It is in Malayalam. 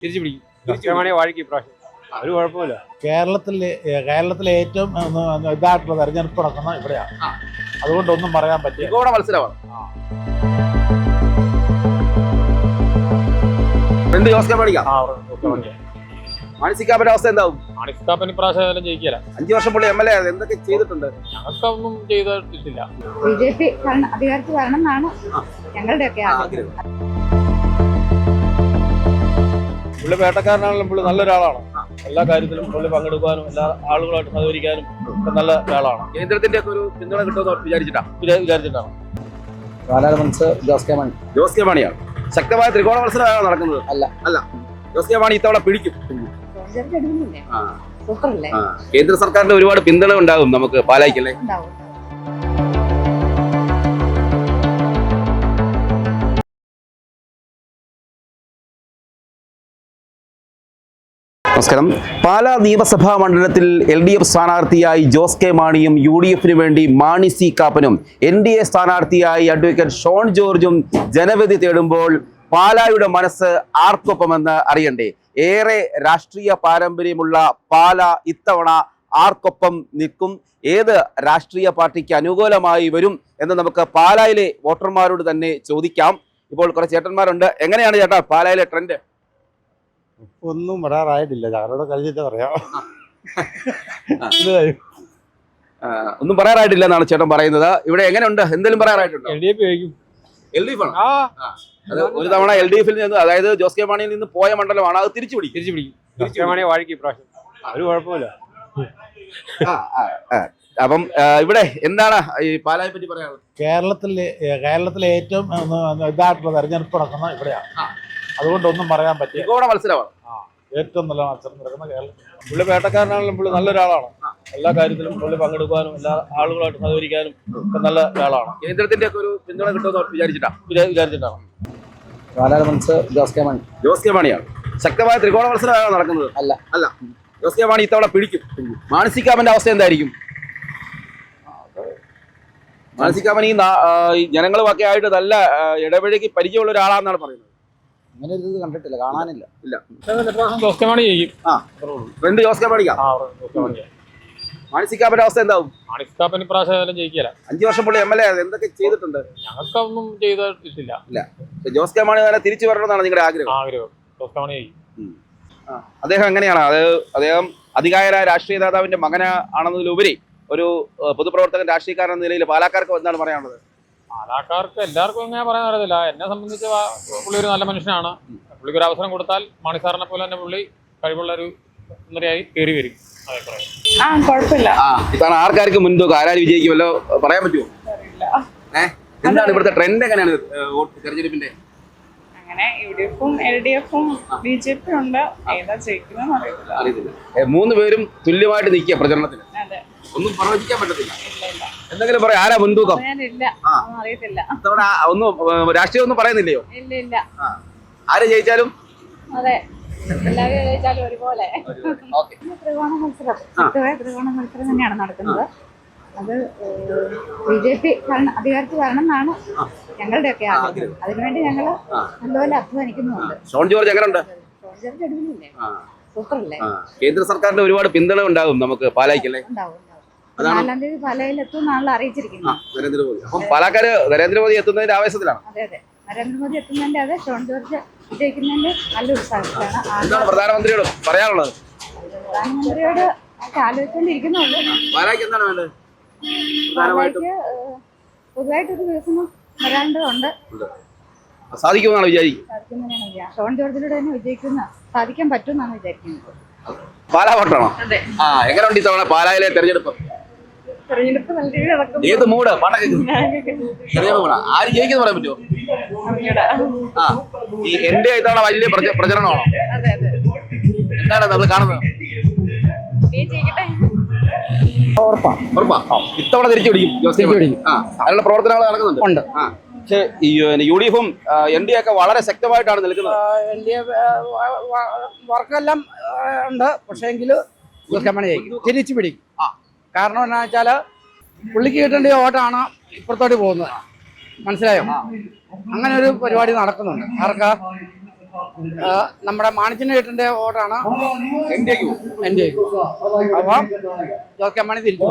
തിരിച്ചു പിടിക്കും. വാഴിക്ക് ഇപ്രാവശ്യം ഒരു കുഴപ്പമില്ല. കേരളത്തിലെ ഏറ്റവും ഇതായിട്ടുള്ള തെരഞ്ഞെടുപ്പ് നടക്കുന്ന ഇവിടെയാണ്. അതുകൊണ്ടൊന്നും പറയാൻ പറ്റില്ല. മത്സരമാണ്. മാനസികാപന്റെ അവസ്ഥ എന്താവും? മാണിക്കാപ്പൻ ഇപ്രാവശ്യം ജയിക്കില്ല. 5 വർഷം പുള്ളി MLA എന്തൊക്കെ ചെയ്തിട്ടുണ്ട്? ഞങ്ങൾക്കൊന്നും ചെയ്തിട്ടില്ല. BJP അധികാരത്തിൽ വരണം എന്നാണ് ഞങ്ങളുടെയൊക്കെ ആഗ്രഹം. പുള്ളി വേട്ടക്കാരനാണെങ്കിലും പുള്ളി നല്ലൊരാളാണ്. എല്ലാ കാര്യത്തിലും പുള്ളി പങ്കെടുക്കാനും എല്ലാ ആളുകളായിട്ട് സഹകരിക്കാനും ഒക്കെ നല്ല ഒരാളാണ്. കേന്ദ്രത്തിന്റെ ഒക്കെ ഒരു പിന്തുണ കിട്ടുമെന്ന് വിചാരിച്ചിട്ടാണ്. ജോസ് കെ മാണിയാണ്. ശക്തമായ ത്രികോണ മത്സരമാണ് നടക്കുന്നത്. അല്ല ജോസ് കെ മാണി ഇത്തവണ പിടിക്കും. കേന്ദ്ര സർക്കാരിന്റെ ഒരുപാട് പിന്തുണ ഉണ്ടാകും നമുക്ക് പാലായിക്കല്ലേ. നമസ്കാരം. പാലാ നിയമസഭാ മണ്ഡലത്തിൽ LDF സ്ഥാനാർത്ഥിയായി ജോസ് കെ മാണിയും UDFിന് വേണ്ടി മാണി സി കാപ്പനും NDA സ്ഥാനാർത്ഥിയായി അഡ്വക്കേറ്റ് ഷോൺ ജോർജും ജനവിധി തേടുമ്പോൾ പാലായുടെ മനസ്സ് ആർക്കൊപ്പമെന്ന് അറിയണ്ടേ? ഏറെ രാഷ്ട്രീയ പാരമ്പര്യമുള്ള പാല ഇത്തവണ ആർക്കൊപ്പം നിൽക്കും? ഏത് രാഷ്ട്രീയ പാർട്ടിക്ക് അനുകൂലമായി വരും എന്ന് നമുക്ക് പാലായിലെ വോട്ടർമാരോട് തന്നെ ചോദിക്കാം. ഇപ്പോൾ കുറെ ചേട്ടന്മാരുണ്ട്. എങ്ങനെയാണ് ചേട്ടാ പാലായിലെ ട്രെൻഡ്? ഒന്നും വരാറായിട്ടില്ല. ഞങ്ങളോട് കഴിഞ്ഞിട്ട് പറയാം. ഒന്നും പറയാറായിട്ടില്ല എന്നാണ് ചേട്ടൻ പറയുന്നത്. ഇവിടെ എങ്ങനെയുണ്ട്? എന്തെങ്കിലും പറയാറായിട്ടുണ്ടോ? LDF ആണ്. ഒരു തവണ LDFിൽ നിന്ന്, അതായത് ജോസ് കെ മാണിയിൽ നിന്ന് പോയ മണ്ഡലമാണ്. അത് തിരിച്ചു പിടിക്കും. വാഴിക്ക് ഇപ്രാവശ്യം ഒരു കുഴപ്പമില്ല. അപ്പം ഇവിടെ എന്താണ് ഈ പാലായെ പറ്റി പറയാനുള്ളത്? കേരളത്തിലെ ഏറ്റവും ഇതായിട്ടുള്ള തെരഞ്ഞെടുപ്പ് നടക്കുന്ന ഇവിടെയാണ്. അതുകൊണ്ടൊന്നും പറയാൻ പറ്റില്ല. മത്സരമാണ്. ഏറ്റവും നല്ല മത്സരം നടക്കുന്ന കേരളത്തിൽ. പുള്ളി വേട്ടക്കാരനാണെങ്കിലും പുള്ളി നല്ലൊരാളാണ്. എല്ലാ കാര്യത്തിലും പുള്ളി പങ്കെടുക്കാനും എല്ലാ ആളുകളായിട്ട് സഹകരിക്കാനും ഒക്കെ നല്ല ഒരാളാണ്. കേന്ദ്രത്തിന്റെ ഒക്കെ ഒരു പിന്തുണ കിട്ടുമെന്ന് വിചാരിച്ചിട്ടാണ്. ജോസ് കെ മാണിയാണ്. ശക്തമായ ത്രികോണ മത്സരമാണ് നടക്കുന്നത്. അല്ല ജോസ് കെ മാണി ഇത്തവണ പിടിക്കും. മാനസികാപന്റെ അവസ്ഥ എന്തായിരിക്കും? മാനസികാപൻ ഈ ജനങ്ങളുമൊക്കെ ആയിട്ട് നല്ല ഇടപഴകി പരിചയമുള്ള ഒരാളാണെന്നാണ് പറയുന്നത്. അങ്ങനെ ഒരു ഇത് കണ്ടിട്ടില്ല, കാണാനില്ല. ജോസ് കെ മാണി ജയിക്കും. ജോസ് കെ മാണിക്കാ. മാനസികാപന്റെ അവസ്ഥ എന്താവും? മാണിക്കാപ്പൻ ഇപ്രാവശ്യം ജയിക്കില്ല. 5 വർഷം പുള്ളി MLA എന്തൊക്കെ ചെയ്തിട്ടുണ്ട്? ഞങ്ങൾക്കൊന്നും ചെയ്തിട്ടില്ല. ജോസ് കെ മാണി തന്നെ തിരിച്ചു വരണമെന്നാണ് നിങ്ങളുടെ ആഗ്രഹം? ജോസ് കെ മാണി ജയിക്കും. അദ്ദേഹം എങ്ങനെയാണ്? അദ്ദേഹം അധികാര രാഷ്ട്രീയ നേതാവിന്റെ മകനാണെന്നതിലുപരി ഒരു പൊതുപ്രവർത്തകൻ, രാഷ്ട്രീയക്കാരൻ എന്ന നിലയിൽ പാലക്കാർക്ക് എന്താണ് പറയാനുള്ളത്? പാലക്കാർക്ക് എല്ലാവർക്കും എങ്ങനെ പറയാൻ അറിയത്തില്ല. എന്നെ സംബന്ധിച്ച് പുള്ളി ഒരു നല്ല മനുഷ്യനാണ്. പുള്ളിക്ക് ഒരു അവസരം കൊടുത്താൽ മാണി സാറിനെ പോലെ തന്നെ പുള്ളി കഴിവുള്ള ഒരു സുന്ദരിയായി കയറി വരും. കുഴപ്പമില്ല. ഇതാണ് ആർക്കാർക്ക് മുൻതൂക്കം? ആരാര് വിജയിക്കുമല്ലോ പറയാൻ പറ്റുമോ? എന്താണ് ഇവിടുത്തെ ട്രെൻഡ്? എങ്ങനെയാണ് തെരഞ്ഞെടുപ്പിന്റെ? അങ്ങനെ UDFും LDFും BJP ഉണ്ട്. ഏതാ ജയിക്കുന്നതെന്ന് അറിയത്തില്ല. 3 പേരും തുല്യമായിട്ട് നിൽക്കുക പ്രചരണത്തിന്. ഒന്നും പ്രവചിക്കാൻ പറ്റത്തില്ല. എന്തെങ്കിലും പറയാം. ആരാ മുൻതൂക്കം? അറിയത്തില്ല. ഒന്നും രാഷ്ട്രീയം ഒന്നും പറയുന്നില്ലയോ? ഇല്ല. ആര് ജയിച്ചാലും അതെ, എല്ലാവരും ജയിച്ചാലും ഒരുപോലെ. ത്രികോണ മത്സരം തന്നെയാണ് നടക്കുന്നത്. അത് BJP അധികാരത്തിൽ വരണം എന്നാണ് ഞങ്ങളുടെയൊക്കെ ആഗ്രഹം. അതിനുവേണ്ടി ഞങ്ങൾ നല്ലപോലെ അധ്വാനിക്കുന്നുണ്ട്. ഷോൺ ജോർജ് എങ്ങനെയുണ്ട്? സൂപ്പറല്ലേ? കേന്ദ്ര സർക്കാരിന്റെ ഒരുപാട് പിന്തുണ ഉണ്ടാകും നമുക്ക് പാലായിക്കല്ലേ. 4-ാം തീയതി പാലയിൽ എത്തുമെന്നാണല്ലോ അറിയിച്ചിരിക്കുന്നത് നരേന്ദ്രമോദി. അപ്പം പാലക്കാര് നരേന്ദ്രമോദി എത്തുന്നതിന്റെ ആവേശത്തിലാണ്. അതെ, നരേന്ദ്രമോദി എത്തുന്നതിന്റെ അതെ, ഷോൺ ജോർജ് വിജയിക്കുന്നതിന്റെ നല്ല ഉത്സാഹത്തിലാണ്. എന്താണ് പ്രധാനമന്ത്രിയോട് പറയാനുള്ളത്? പ്രധാനമന്ത്രിയോട് ആലോചിച്ചുകൊണ്ടിരിക്കുന്നുള്ളൂ. പാലായ്ക്ക് എന്താണ് വേണ്ടത്? പാലായ്ക്ക് പൊതുവായിട്ടൊരു വികസനം വരാണ്ടതുണ്ട്. സാധിക്കുമെന്നാണ് വിചാരിക്കുന്നത്. ഷോൺ ജോർജിലൂടെ തന്നെ സാധിക്കാൻ പറ്റുമെന്നാണ് വിചാരിക്കുന്നത്. പാലാ വോട്ടാണോ? എങ്ങനെയുണ്ട് ഇത്തവണ പാലായിലെ തെരഞ്ഞെടുപ്പ്? നല്ല രീതിയിൽ നടക്കും. ഏത് മൂഡ്? ആര് ജയിക്കുന്നു പറയാൻ പറ്റുമോ? ഈ NDA ഇത്തവണ വലിയ പ്രചരണമാണോ? എന്താണ് നമ്മൾ കാണുന്നത്? ഉറപ്പാ ഇത്തവണ തിരിച്ചു പിടിക്കും. ജോസ് കെ മാണി. അതിനുള്ള പ്രവർത്തനങ്ങൾ നടക്കുന്നുണ്ട്. പക്ഷേ ഈ UDFും NDA ഒക്കെ വളരെ ശക്തമായിട്ടാണ് നിൽക്കുന്നത്. NDA വർക്കെല്ലാം ഉണ്ട്. പക്ഷേ എങ്കിൽ ജോസ് കെ മാണി ജയിക്കും, തിരിച്ചു പിടിക്കും. കാരണം എന്താ വെച്ചാൽ പുള്ളിക്ക് കിട്ടേണ്ട വോട്ടാണ് ഇപ്പുറത്തോട്ട് പോകുന്നത്. മനസ്സിലായോ? അങ്ങനെ ഒരു പരിപാടി നടക്കുന്നുണ്ട്. ആർക്കാ? നമ്മുടെ മാണിച്ചിന് കിട്ടേണ്ട വോട്ടാണ് എൻ ഡി എക്ക് പോകും. എൻ്റെ അപ്പം ജോസ് കെ മാണി തിരിച്ചു